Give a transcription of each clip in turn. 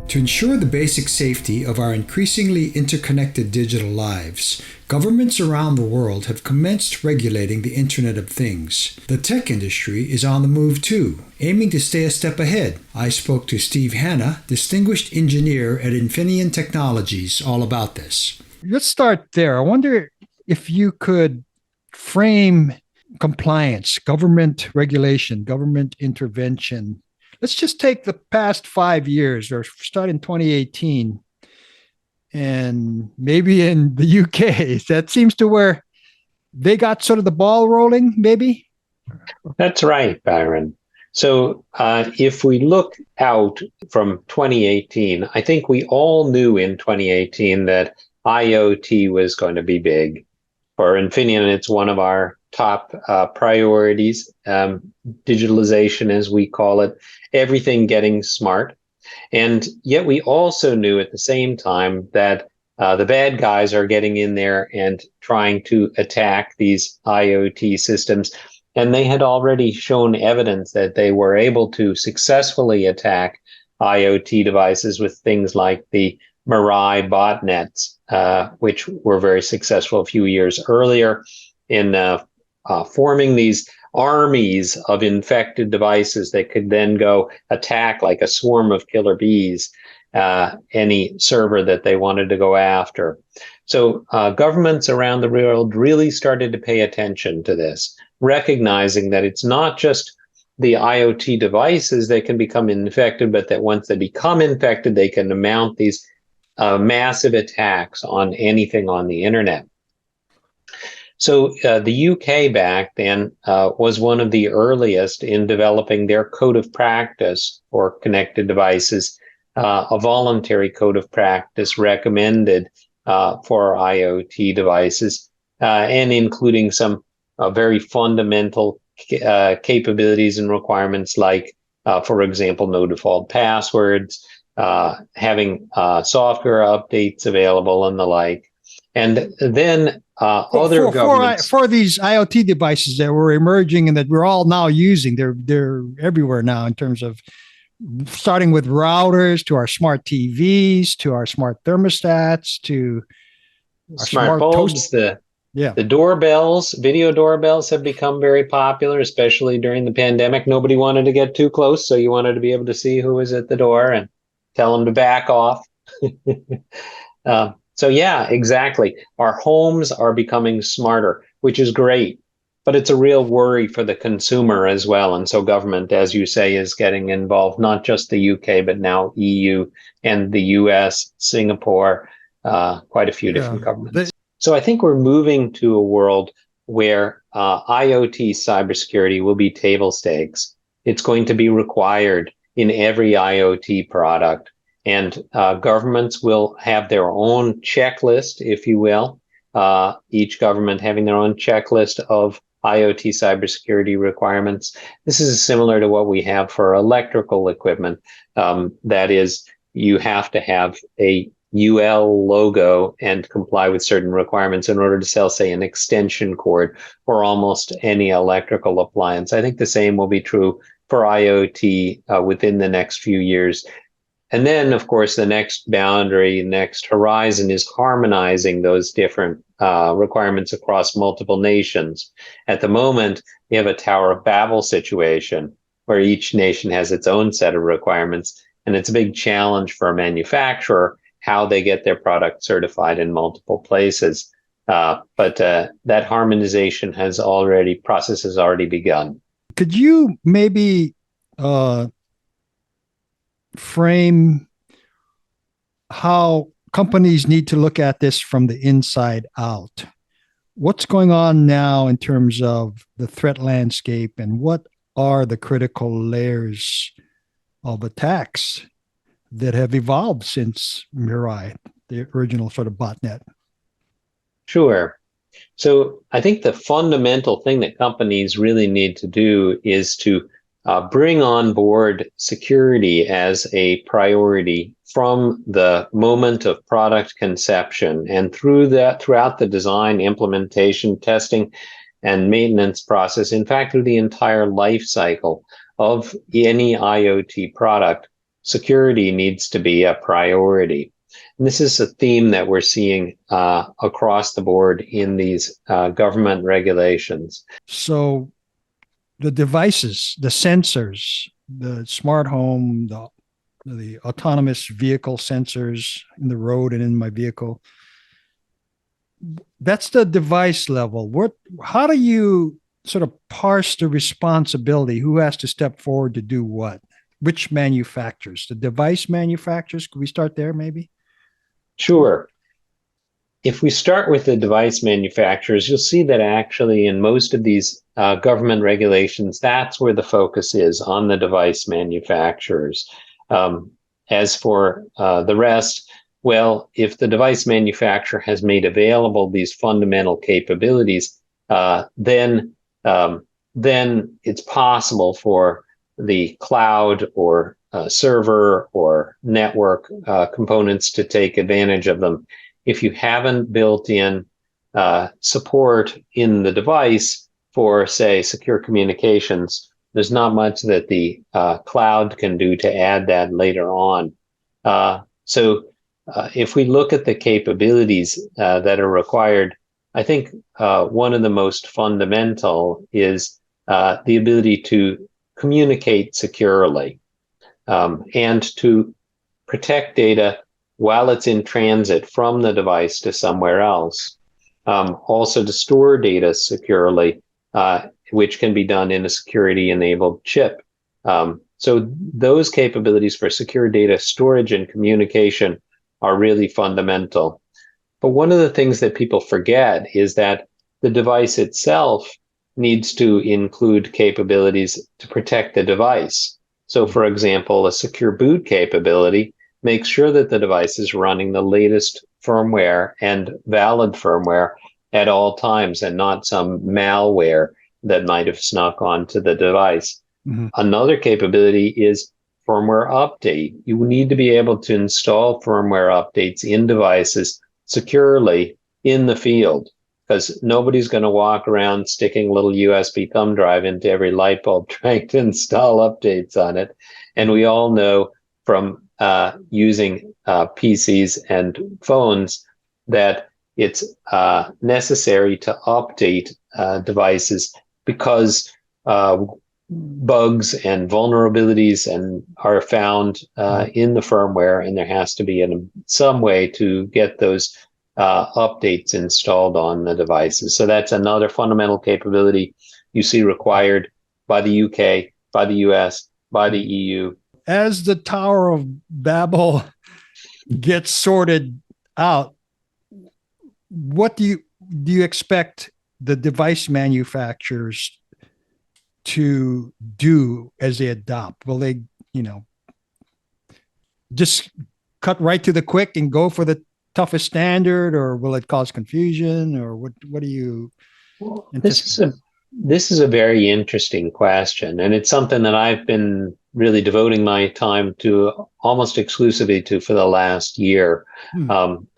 To ensure the basic safety of our increasingly interconnected digital lives, governments around the world have commenced regulating the Internet of Things. The tech industry is on the move too, aiming to stay a step ahead. I spoke to Steve Hanna, distinguished engineer at Infineon Technologies, all about this. Let's start there. I wonder if you could frame compliance, government regulation, government intervention. Let's just take the past 5 years, or start in 2018, and maybe in the UK. That seems to where they got sort of the ball rolling, maybe? That's right, Byron. So if we look out from 2018, I think we all knew in 2018 that IoT was going to be big. For Infineon, it's one of our top priorities, digitalization, as we call it, everything getting smart. And yet we also knew at the same time that the bad guys are getting in there and trying to attack these IoT systems. And they had already shown evidence that they were able to successfully attack IoT devices with things like the Mirai botnets, which were very successful a few years earlier in forming these armies of infected devices that could then go attack like a swarm of killer bees any server that they wanted to go after. So governments around the world really started to pay attention to this, recognizing that it's not just the IoT devices that can become infected, but that once they become infected, they can mount these massive attacks on anything on the internet. So the UK back then was one of the earliest in developing their code of practice for connected devices, a voluntary code of practice recommended for IoT devices, and including some very fundamental capabilities and requirements like, for example, no default passwords, having software updates available and the like. And then other governments... For these IoT devices that were emerging and that we're all now using, they're everywhere now in terms of starting with routers to our smart TVs, to our smart thermostats, to our smart bulbs, the doorbells, video doorbells have become very popular, especially during the pandemic. Nobody wanted to get too close, so you wanted to be able to see who was at the door and tell them to back off. So yeah, exactly. Our homes are becoming smarter, which is great, but it's a real worry for the consumer as well. And so government, as you say, is getting involved, not just the UK, but now EU and the US, Singapore, quite a few different governments. So I think we're moving to a world where IoT cybersecurity will be table stakes. It's going to be required in every IoT product. And governments will have their own checklist, if you will, each government having their own checklist of IoT cybersecurity requirements. This is similar to what we have for electrical equipment. That is, you have to have a UL logo and comply with certain requirements in order to sell, say, an extension cord or almost any electrical appliance. I think the same will be true for IoT within the next few years. And then, of course, the next boundary, next horizon is harmonizing those different requirements across multiple nations. At the moment, you have a Tower of Babel situation where each nation has its own set of requirements. And it's a big challenge for a manufacturer how they get their product certified in multiple places. But that harmonization process has already begun. Could you maybe frame how companies need to look at this from the inside out? What's going on now in terms of the threat landscape, and what are the critical layers of attacks that have evolved since Mirai, the original sort of botnet? Sure. So I think the fundamental thing that companies really need to do is to bring on board security as a priority from the moment of product conception, and throughout the design, implementation, testing, and maintenance process. In fact, through the entire life cycle of any IoT product, security needs to be a priority. And this is a theme that we're seeing across the board in these government regulations. So the devices, the sensors, the smart home, the autonomous vehicle sensors in the road and in my vehicle, that's the device level. How do you sort of parse the responsibility? Who has to step forward to do what? Which manufacturers? The device manufacturers? Could we start there maybe? Sure. If we start with the device manufacturers, you'll see that actually in most of these government regulations, that's where the focus is, on the device manufacturers. As for the rest, well, if the device manufacturer has made available these fundamental capabilities, then it's possible for the cloud or server or network components to take advantage of them. If you haven't built in support in the device for, say, secure communications, there's not much that the cloud can do to add that later on. So if we look at the capabilities that are required, I think one of the most fundamental is the ability to communicate securely and to protect data while it's in transit from the device to somewhere else. Also to store data securely, which can be done in a security-enabled chip. So those capabilities for secure data storage and communication are really fundamental. But one of the things that people forget is that the device itself needs to include capabilities to protect the device. So for example, a secure boot capability makes sure that the device is running the latest firmware and valid firmware at all times and not some malware that might have snuck onto the device. Mm-hmm. Another capability is firmware update. You need to be able to install firmware updates in devices securely in the field, because nobody's going to walk around sticking a little USB thumb drive into every light bulb trying to install updates on it. And we all know from using PCs and phones that it's necessary to update devices because bugs and vulnerabilities are found in the firmware, and there has to be some way to get those updates installed on the devices. So that's another fundamental capability you see required by the UK, by the US, by the EU. As the Tower of Babel gets sorted out, what do you expect the device manufacturers to do as they adopt? Will they, just cut right to the quick and go for the toughest standard, or will it cause confusion, or what do you anticipate? This is a very interesting question, and it's something that I've been really devoting my time to almost exclusively to for the last year.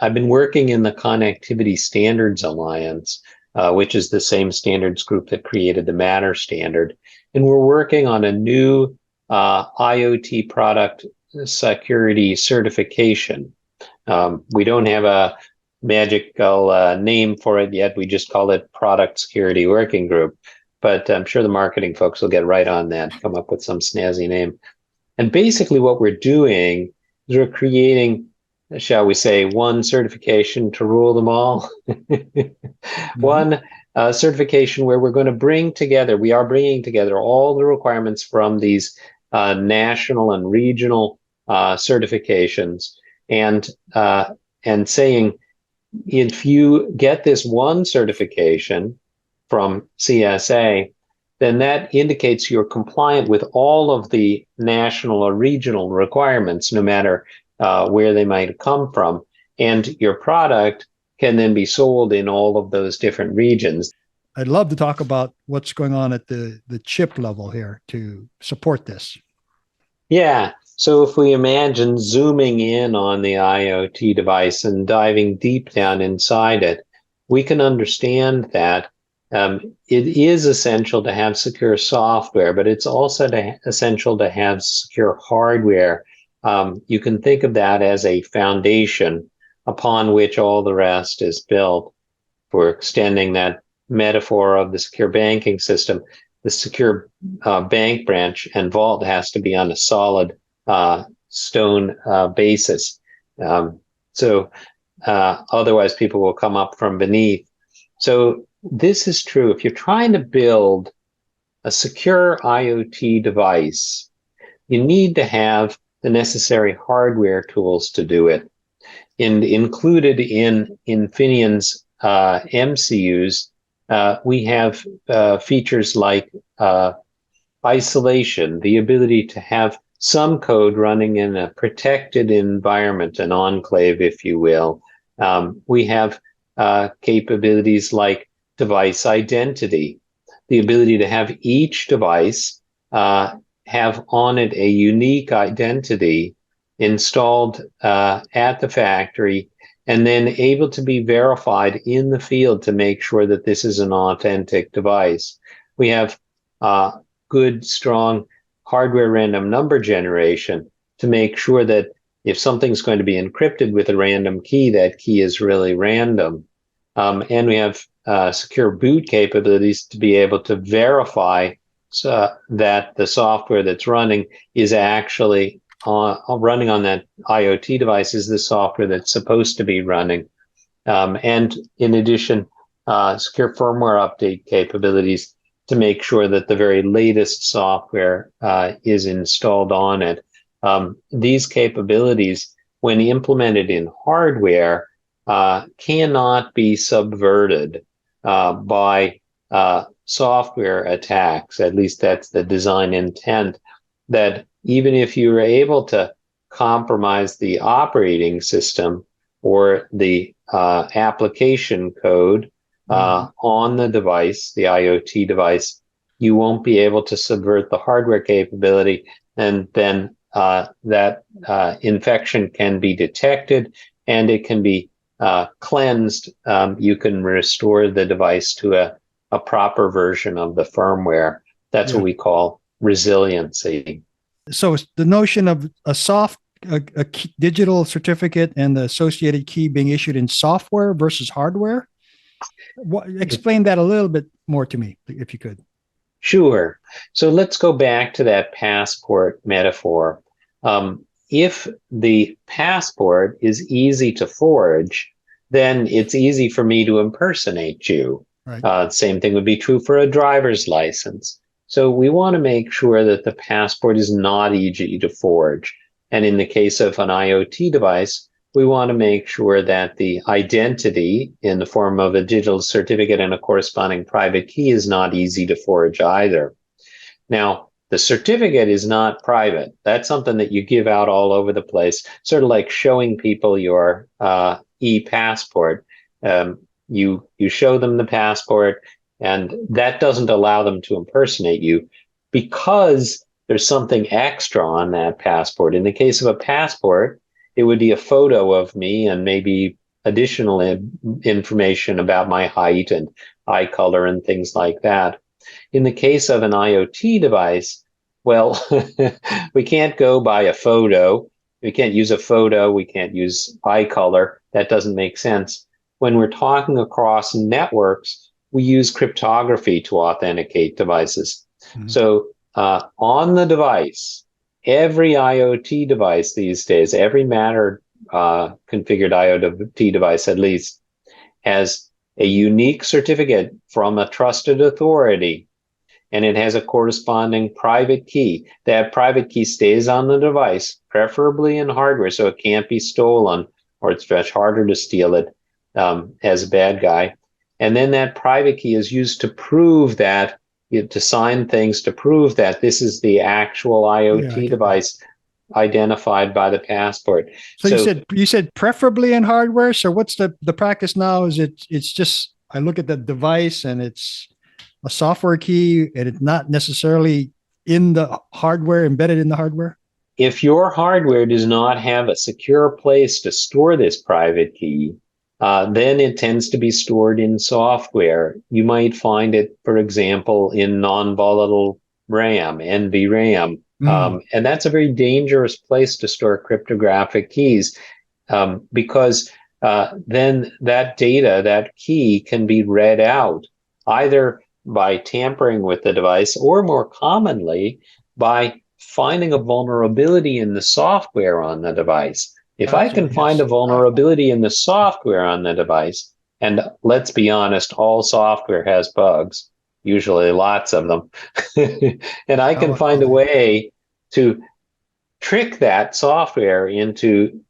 I've been working in the Connectivity Standards Alliance, which is the same standards group that created the Matter standard. And we're working on a new IoT product security certification. We don't have a magical name for it yet. We just call it Product Security Working Group. But I'm sure the marketing folks will get right on that, come up with some snazzy name. And basically what we're doing is we're creating, shall we say, one certification to rule them all. One certification where we are bringing together all the requirements from these national and regional certifications, and saying, if you get this one certification from CSA, then that indicates you're compliant with all of the national or regional requirements, no matter where they might come from. And your product can then be sold in all of those different regions. I'd love to talk about what's going on at the chip level here to support this. Yeah. So if we imagine zooming in on the IoT device and diving deep down inside it, we can understand that it is essential to have secure software, but it's also essential to have secure hardware You can think of that as a foundation upon which all the rest is built. For extending that metaphor of the secure banking system, the secure bank branch and vault has to be on a solid stone basis. So otherwise people will come up from beneath. So this is true. If you're trying to build a secure IoT device, you need to have the necessary hardware tools to do it. And included in Infineon's MCUs, we have features like isolation, the ability to have some code running in a protected environment, an enclave, if you will. We have capabilities like device identity, the ability to have each device have on it a unique identity installed at the factory, and then able to be verified in the field to make sure that this is an authentic device. We have good, strong hardware random number generation to make sure that if something's going to be encrypted with a random key, that key is really random. And we have secure boot capabilities to be able to verify that the software that's running is actually running on that IoT device is the software that's supposed to be running. And in addition, secure firmware update capabilities to make sure that the very latest software is installed on it. These capabilities, when implemented in hardware, cannot be subverted by software attacks. At least that's the design intent, that even if you were able to compromise the operating system or the application code on the device, the IoT device, you won't be able to subvert the hardware capability, and then that infection can be detected and it can be cleansed. You can restore the device to a proper version of the firmware. That's what we call resiliency. So it's the notion of a key, digital certificate and the associated key being issued in software versus hardware. Explain that a little bit more to me, if you could. Sure. So let's go back to that passport metaphor. If the passport is easy to forge, then it's easy for me to impersonate you. Right. Same thing would be true for a driver's license. So we want to make sure that the passport is not easy to forge. And in the case of an IoT device, we want to make sure that the identity in the form of a digital certificate and a corresponding private key is not easy to forge either. Now, the certificate is not private. That's something that you give out all over the place, sort of like showing people your e-passport. You show them the passport, and that doesn't allow them to impersonate you because there's something extra on that passport. In the case of a passport, it would be a photo of me and maybe additional information about my height and eye color and things like that. In the case of an IoT device, well, we can't go by a photo. We can't use a photo. We can't use eye color. That doesn't make sense. When we're talking across networks, we use cryptography to authenticate devices. Mm-hmm. So on the device, every IoT device these days, every Matter configured IoT device at least, has a unique certificate from a trusted authority, and it has a corresponding private key. That private key stays on the device, preferably in hardware, so it can't be stolen, or it's much harder to steal it as a bad guy. And then that private key is used to prove that, to sign things to prove that this is the actual IoT device identified by the passport. So you said preferably in hardware. So what's the practice now? Is it's just I look at the device and it's a software key and it's not necessarily in the hardware, embedded in the hardware? If your hardware does not have a secure place to store this private key, then it tends to be stored in software. You might find it, for example, in non-volatile RAM, NVRAM, And that's a very dangerous place to store cryptographic keys, because then that data, that key, can be read out either by tampering with the device or, more commonly, by finding a vulnerability in the software on the device. If I can find a vulnerability in the software on the device, and let's be honest, all software has bugs, usually lots of them, and I can find a way to trick that software into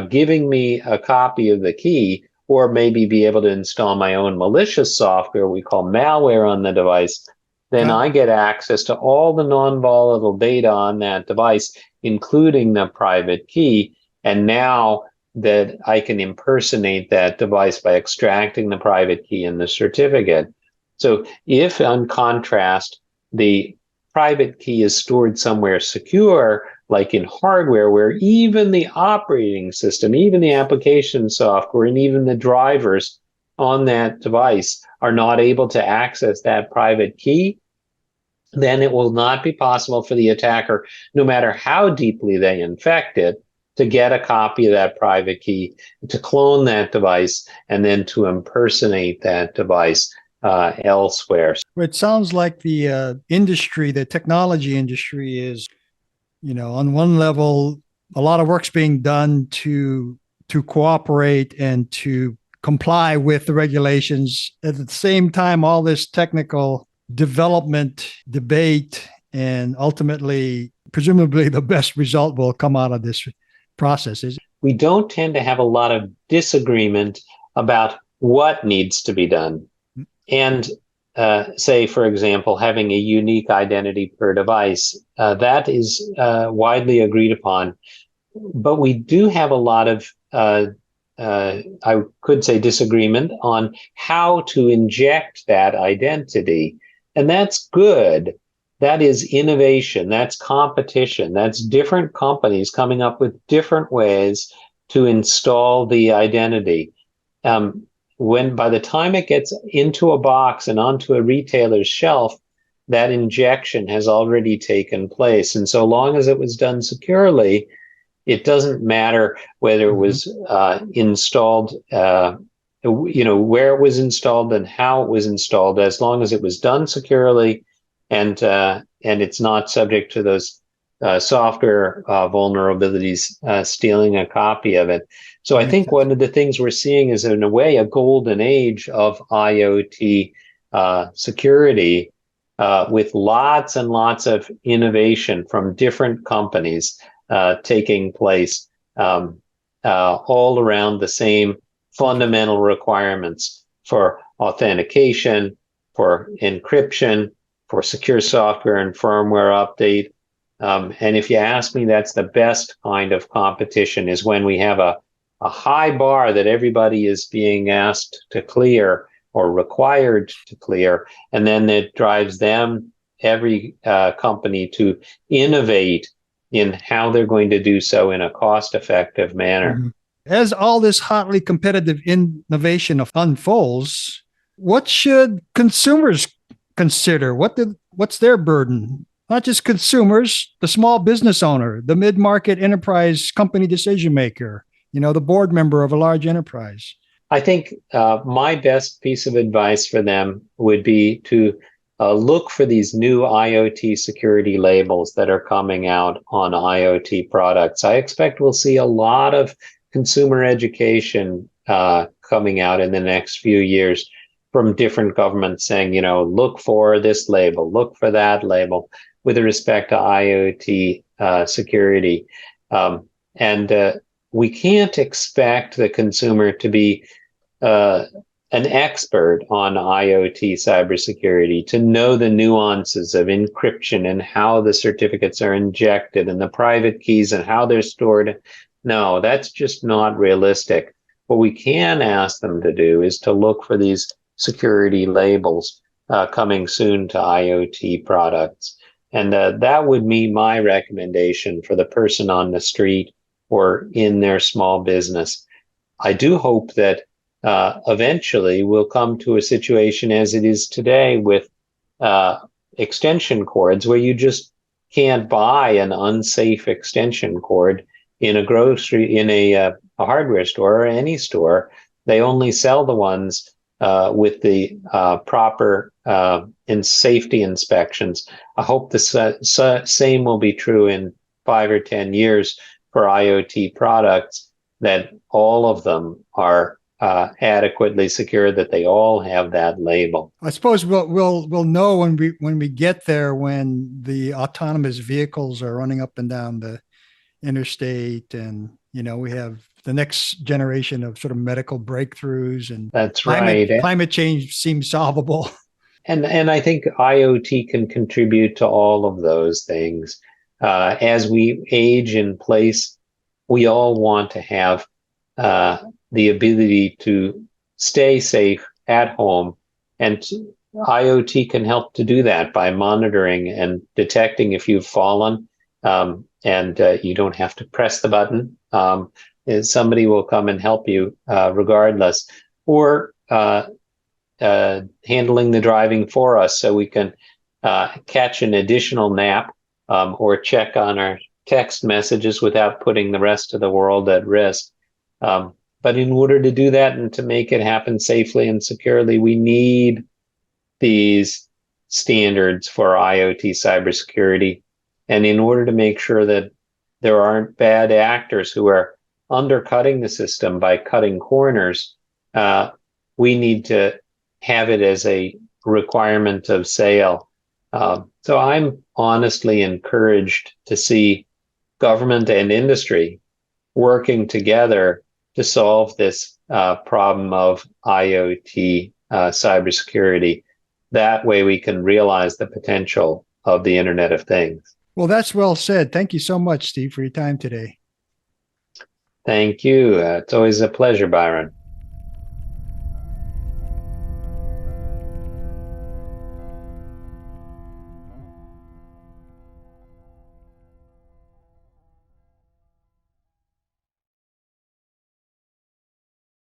giving me a copy of the key, or maybe be able to install my own malicious software we call malware on the device, then I get access to all the non-volatile data on that device, including the private key. And now that I can impersonate that device by extracting the private key and the certificate. So if, on contrast, the private key is stored somewhere secure, like in hardware, where even the operating system, even the application software, and even the drivers on that device are not able to access that private key, then it will not be possible for the attacker, no matter how deeply they infect it, to get a copy of that private key, to clone that device, and then to impersonate that device elsewhere. It sounds like the industry, the technology industry, is, on one level, a lot of work's being done to cooperate and to comply with the regulations. At the same time, all this technical development, debate, and ultimately, presumably, the best result will come out of this process. We don't tend to have a lot of disagreement about what needs to be done. And say, for example, having a unique identity per device, that is widely agreed upon. But we do have a lot of, I could say, disagreement on how to inject that identity. And that's good. That is innovation. That's competition. That's different companies coming up with different ways to install the identity. When by the time it gets into a box and onto a retailer's shelf, that injection has already taken place. And so long as it was done securely, it doesn't matter whether it was installed, where it was installed and how it was installed, as long as it was done securely and it's not subject to those software vulnerabilities stealing a copy of it. So I think one of the things we're seeing is, in a way, a golden age of IoT security, with lots and lots of innovation from different companies taking place all around the same fundamental requirements for authentication, for encryption, for secure software and firmware update. And if you ask me, that's the best kind of competition, is when we have a high bar that everybody is being asked to clear or required to clear, and then it drives every company to innovate in how they're going to do so in a cost-effective manner. As all this hotly competitive innovation unfolds, what should consumers consider? What's their burden? Not just consumers, the small business owner, the mid-market enterprise company decision maker, the board member of a large enterprise. I think my best piece of advice for them would be to look for these new IoT security labels that are coming out on IoT products. I expect we'll see a lot of consumer education coming out in the next few years from different governments saying, look for this label, look for that label with respect to IoT security. And we can't expect the consumer to be an expert on IoT cybersecurity, to know the nuances of encryption and how the certificates are injected and the private keys and how they're stored. No, that's just not realistic. What we can ask them to do is to look for these security labels coming soon to IoT products. And that would be my recommendation for the person on the street or in their small business. I do hope that eventually we'll come to a situation as it is today with extension cords, where you just can't buy an unsafe extension cord in a hardware store or any store. They only sell the ones with the proper safety inspections. I hope the same will be true in 5 or 10 years for IoT products, that all of them are adequately secure, that they all have that label. I suppose we'll know when we get there, when the autonomous vehicles are running up and down the interstate, and we have the next generation of sort of medical breakthroughs, and that's right. Climate change seems solvable. And I think IoT can contribute to all of those things. As we age in place, we all want to have the ability to stay safe at home, and IoT can help to do that by monitoring and detecting if you've fallen, and you don't have to press the button. Somebody will come and help you regardless, or handling the driving for us, so we can catch an additional nap or check on our text messages without putting the rest of the world at risk. But in order to do that and to make it happen safely and securely, we need these standards for IoT cybersecurity. And in order to make sure that there aren't bad actors who are undercutting the system by cutting corners, we need to have it as a requirement of sale. So I'm honestly encouraged to see government and industry working together to solve this problem of IoT cybersecurity. That way we can realize the potential of the Internet of Things. Well, that's well said. Thank you so much, Steve, for your time today. Thank you. It's always a pleasure, Byron.